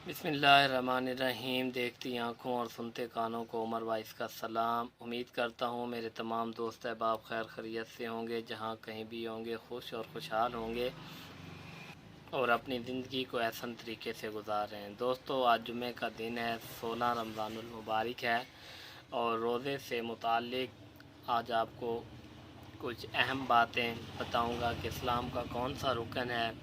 बिस्मिल्लाहिर्रहमानिर्रहीम। देखती आँखों और सुनते कानों को उमर वाइस का सलाम। उम्मीद करता हूँ मेरे तमाम दोस्त अहबाब खैर खैरियत से होंगे, जहाँ कहीं भी होंगे खुश और खुशहाल होंगे और अपनी ज़िंदगी को एहसन तरीके से गुजार रहे हैं। दोस्तों, आज जुमे का दिन है, 16 रमज़ानुल मुबारक है और रोज़े से मुताल्लिक़ आज आपको कुछ अहम बातें बताऊंगा कि इस्लाम का कौन सा रुकन है,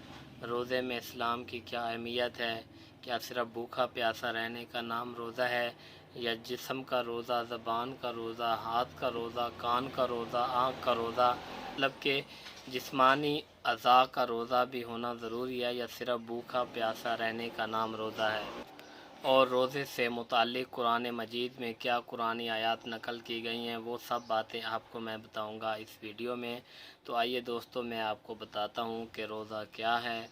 रोज़े में इस्लाम की क्या अहमियत है, क्या सिर्फ भूखा प्यासा रहने का नाम रोज़ा है या जिस्म का रोज़ा, ज़बान का रोज़ा, हाथ का रोज़ा, कान का रोज़ा, आँख का रोज़ा, मतलब के जिस्मानी अज़ा का रोज़ा भी होना ज़रूरी है या सिर्फ भूखा प्यासा रहने का नाम रोज़ा है। और रोज़े से मुताल्लिक़ कुरान मजीद में क्या कुरानी आयात नकल की गई हैं, वो सब बातें आपको मैं बताऊंगा इस वीडियो में। तो आइए दोस्तों, मैं आपको बताता हूं कि रोज़ा क्या है,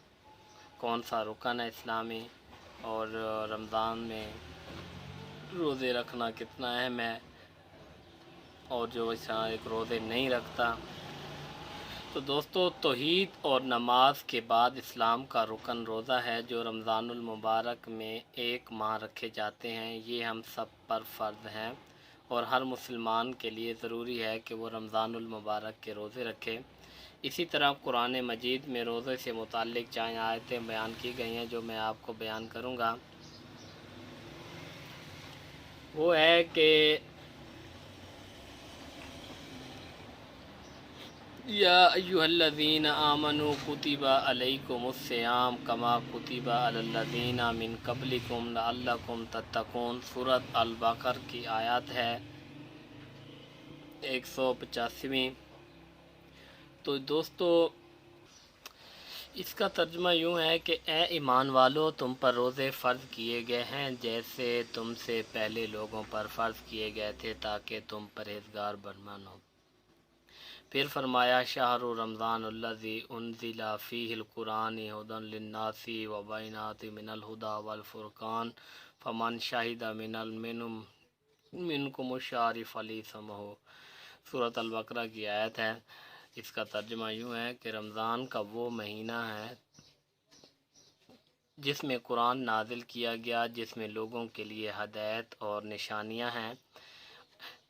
कौन सा रुकन है इस्लामी, और रमज़ान में रोज़े रखना कितना अहम है, और जो एक रोज़े नहीं रखता। तो दोस्तों, तौहीद और नमाज के बाद इस्लाम का रुकन रोज़ा है, जो रमज़ानुल मुबारक में एक माह रखे जाते हैं। ये हम सब पर फ़र्ज़ हैं और हर मुसलमान के लिए ज़रूरी है कि वो रमज़ानुल मुबारक के रोज़े रखे। इसी तरह कुरान मजीद में रोज़े से मुताल्लिक़ 4 आयतें बयान की गई हैं, जो मैं आपको बयान करूँगा। वो है कि या अय्युहल्लज़ीना आमनू कुतिबा अलैकुमुस्सियाम कमा कुतिबा अलल्लज़ीना मिन क़ब्लिकुम लअल्लकुम तत्तक़ून। सूरत अल-बक़र की आयत है 185। तो दोस्तों, इसका तर्जुमा यूँ है कि ए ईमान वालो, तुम पर रोज़े फ़र्ज़ किए गए हैं जैसे तुमसे पहले लोगों पर फ़र्ज़ किए गए थे, ताकि तुम परहेज़गार बनो। फिर फरमाया शहरु रमज़ानुल्लज़ी उन्ज़िला फ़ीहिल कुरान हुदन लिन्नासी व बैनाति मिनल हुदा वल फ़ुरक़ान फ़मन शहिदा मिनकुमुश शहर फ़लियसुमहु। सूरत अल-बक़रा की आयत है। इसका तर्जुमा यूँ है कि रमज़ान का वो महीना है जिसमें कुरान नाजिल किया गया, जिसमें लोगों के लिए हदायत और निशानियाँ हैं,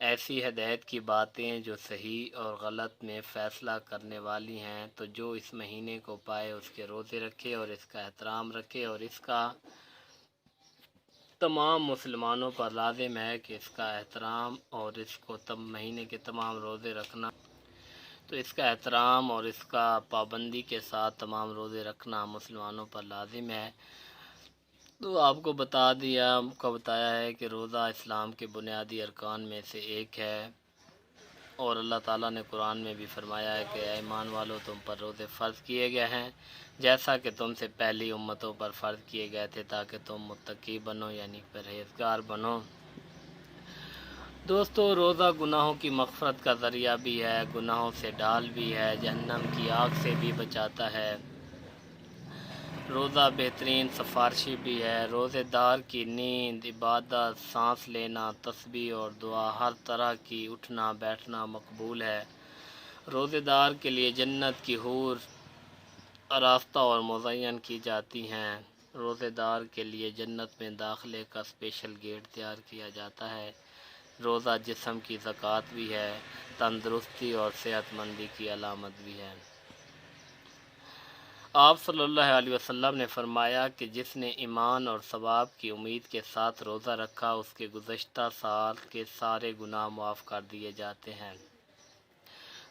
ऐसी हदायत की बातें जो सही और गलत में फ़ैसला करने वाली हैं। तो जो इस महीने को पाए उसके रोज़े रखे और इसका एहतराम रखे, और इसका तमाम मुसलमानों पर लाजिम है कि इसका एहतराम और इसको तब महीने के तमाम रोज़े रखना। तो इसका एहतराम और इसका पाबंदी के साथ तमाम रोज़े रखना मुसलमानों पर लाजिम है। तो आपको बताया है कि रोज़ा इस्लाम के बुनियादी अरकान में से एक है, और अल्लाह ताला ने कुरान में भी फरमाया है कि ऐ ईमान वालों, तुम पर रोज़े फ़र्ज़ किए गए हैं जैसा कि तुमसे पहली उम्मतों पर फ़र्ज़ किए गए थे, ताकि तुम मुत्तकी बनो, यानी परहेज़गार बनो। दोस्तों, रोज़ा गुनाहों की मग़फ़रत का ज़रिया भी है, गुनाहों से ढाल भी है, जहन्नम की आग से भी बचाता है। रोज़ा बेहतरीन सिफारिशी भी है। रोज़ेदार की नींद, इबादत, सांस लेना, तस्बीह और दुआ, हर तरह की उठना बैठना मकबूल है। रोज़ेदार के लिए जन्नत की हूर आरास्ता और मुज़य्यन की जाती हैं। रोज़ेदार के लिए जन्नत में दाखिले का स्पेशल गेट तैयार किया जाता है। रोज़ा जिस्म की ज़कात भी है, तंदुरुस्ती और सेहतमंदी की अलामत भी है। आप सल्लल्लाहु अलैहि वसल्लम ने फरमाया कि जिसने ईमान और सवाब की उम्मीद के साथ रोज़ा रखा, उसके गुज़श्ता साल के सारे गुनाह माफ़ कर दिए जाते हैं।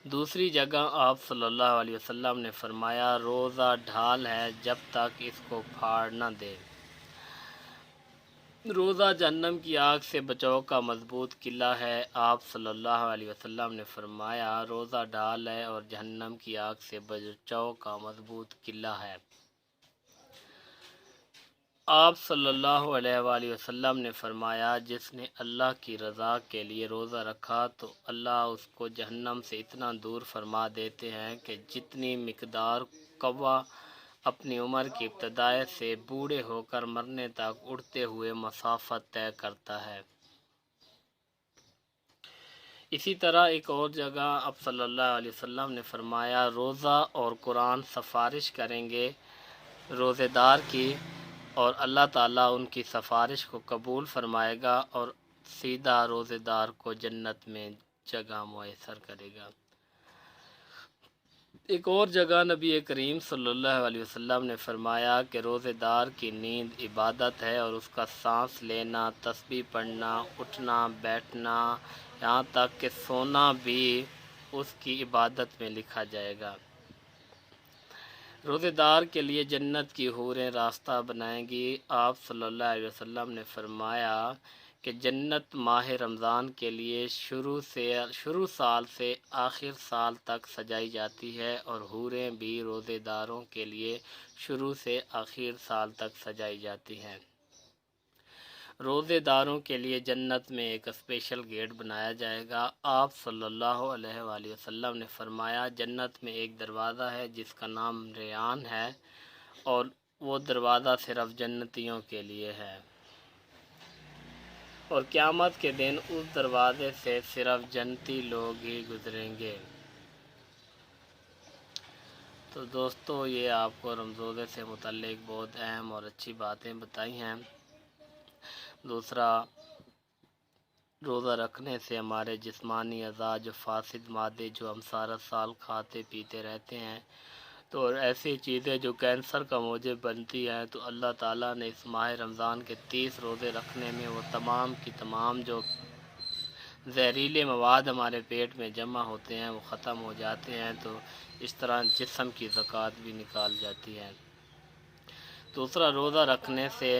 दूसरी जगह आप सल्लल्लाहु अलैहि वसल्लम ने फरमाया, रोज़ा ढाल है जब तक इसको फाड़ न दे। रोज़ा जहन्नम की आग से बचाव का मजबूत किला है। आप सल्लल्लाहु अलैहि वसल्लम ने फरमाया, रोज़ा ढाल है और जहन्नम की आग से बचाव का मजबूत किला है। आप सल्लल्लाहु अलैहि वसल्लम ने फरमाया, जिसने अल्लाह की रज़ा के लिए रोज़ा रखा तो अल्लाह उसको जहन्नम से इतना दूर फरमा देते हैं कि जितनी मिक़दार कौवा अपनी उम्र की इब्तिदाई से बूढ़े होकर मरने तक उड़ते हुए मसाफ़त तय करता है। इसी तरह एक और जगह आप सल्लल्लाहु अलैहि वसल्लम ने फरमाया, रोज़ा और कुरान सिफारिश करेंगे रोज़ेदार की اور اللہ تعالیٰ ان کی سفارش کو قبول فرمائے گا اور سیدھا روزے دار کو جنت میں جگہ میسر کرے گا۔ ایک اور جگہ نبی کریم صلی اللہ علیہ وسلم نے فرمایا کہ روزے دار کی نیند عبادت ہے اور اس کا سانس لینا، تسبیح پڑھنا، اٹھنا بیٹھنا، یہاں تک کہ سونا بھی اس کی عبادت میں لکھا جائے گا۔ روزے دار کے لیے جنت کی حوریں راستہ بنائیں گی۔ آپ صلی اللہ علیہ وسلم نے فرمایا کہ جنت ماہ رمضان کے لیے شروع سال سے آخر سال تک سجائی جاتی ہے، اور حوریں بھی روزے داروں کے لیے شروع سے آخر سال تک سجائی جاتی ہیں۔ روزے داروں کے لیے جنت میں ایک اسپیشل گیٹ بنایا جائے گا۔ آپ صلی اللہ علیہ وآلہ وسلم نے فرمایا جنت میں ایک دروازہ ہے جس کا نام ریان ہے، اور وہ دروازہ صرف جنتیوں کے لیے ہے، اور قیامت کے دن اس دروازے سے صرف جنتی لوگ ہی گزریں گے۔ تو دوستو، یہ آپ کو رمضان سے متعلق بہت اہم اور اچھی باتیں بتائی ہیں۔ دوسرا، روزہ رکھنے سے ہمارے جسمانی اعضاء جو فاسد مادے جو ہم سارا سال کھاتے پیتے رہتے ہیں، تو ایسی چیزیں جو کینسر کا موجب بنتی ہیں، تو اللہ تعالیٰ نے اس ماہ رمضان کے 30 روزے رکھنے میں وہ تمام کی تمام جو زہریلے مواد ہمارے پیٹ میں جمع ہوتے ہیں وہ ختم ہو جاتے ہیں، تو اس طرح جسم کی زکوٰۃ بھی نکال جاتی ہے۔ دوسرا، روزہ رکھنے سے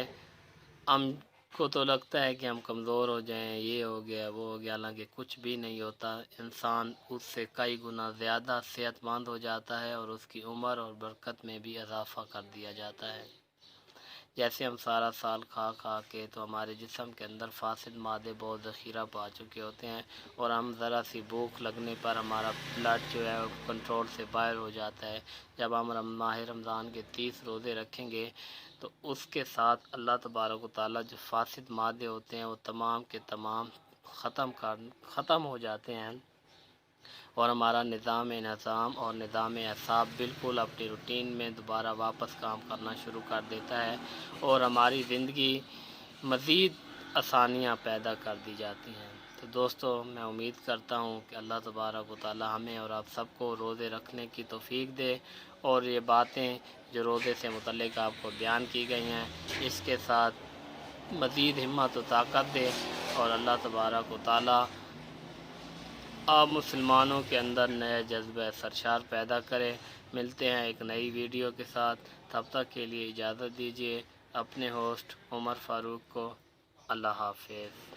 ہم کو تو لگتا ہے کہ ہم کمزور ہو جائیں، یہ ہو گیا وہ ہو گیا، حالانکہ کچھ بھی نہیں ہوتا۔ انسان اس سے کئی گنا زیادہ صحت مند ہو جاتا ہے، اور اس کی عمر اور برکت میں بھی اضافہ کر دیا جاتا ہے۔ جیسے ہم سارا سال کھا کے تو ہمارے جسم کے اندر فاسد مادے بہت ذخیرہ پا چکے ہوتے ہیں، اور ہم ذرا سی بھوک لگنے پر ہمارا بلڈ جو ہے کنٹرول سے باہر ہو جاتا ہے۔ جب ہم ماہ رمضان کے 30 روزے رکھیں گے تو اس کے ساتھ اللہ تبارک و تعالیٰ جو فاسد مادے ہوتے ہیں وہ تمام کے تمام ختم ہو جاتے ہیں، اور ہمارا نظام اور نظام اعصاب بالکل اپنی روٹین میں دوبارہ واپس کام کرنا شروع کر دیتا ہے، اور ہماری زندگی مزید آسانیاں پیدا کر دی جاتی ہیں۔ تو دوستو، میں امید کرتا ہوں کہ اللہ تبارک و تعالی ہمیں اور آپ سب کو روزے رکھنے کی توفیق دے، اور یہ باتیں جو روزے سے متعلق آپ کو بیان کی گئی ہیں اس کے ساتھ مزید ہمت و طاقت دے، اور اللہ تبارک و تعالی آپ مسلمانوں کے اندر نئے جذبہ سرشار پیدا کرے۔ ملتے ہیں ایک نئی ویڈیو کے ساتھ، تب تک کے لیے اجازت دیجیے۔ اپنے ہوسٹ عمر فاروق کو اللہ حافظ۔